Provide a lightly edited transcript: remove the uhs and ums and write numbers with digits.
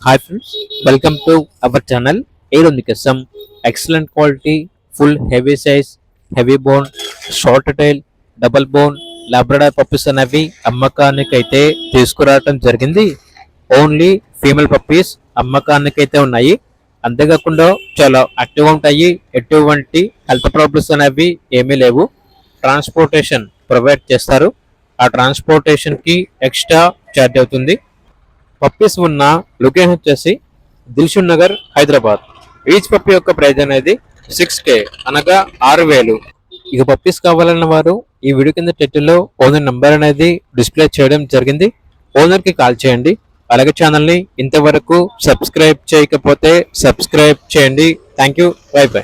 Hi friends, welcome to our channel. Here some excellent quality, full heavy size, heavy bone, short tail, double bone, Labrador puppies అనేవి అమ్మకానికైతే తీసుకురావటం జరిగింది. Only female puppies అమ్మకానికైతే ఉన్నాయి. అంతేకాకుండా చాలా యాక్టివ్గా ఉంటాయి. ఎటువంటి హెల్త్ ప్రాబ్లమ్స్ అనేవి ఏమీ లేవు. ట్రాన్స్పోర్టేషన్ ప్రొవైడ్ చేస్తారు. ఆ ట్రాన్స్పోర్టేషన్కి ఎక్స్ట్రా ఛార్జ్ అవుతుంది. పప్పీస్ ఉన్న లొకేషన్ వచ్చేసి దిల్షుక్ నగర్ హైదరాబాద్. ఈచ్ పప్పీ యొక్క ప్రైస్ అనేది 6K అనగా 6,000. ఇక పప్పీస్ కావాలన్న వారు ఈ వీడియో కింద టైటిల్లో ఓనర్ నంబర్ అనేది డిస్ప్లే చేయడం జరిగింది. ఓనర్కి కాల్ చేయండి. అలాగే ఛానల్ని ఇంతవరకు సబ్స్క్రైబ్ చేయకపోతే సబ్స్క్రైబ్ చేయండి. Thank you. By by.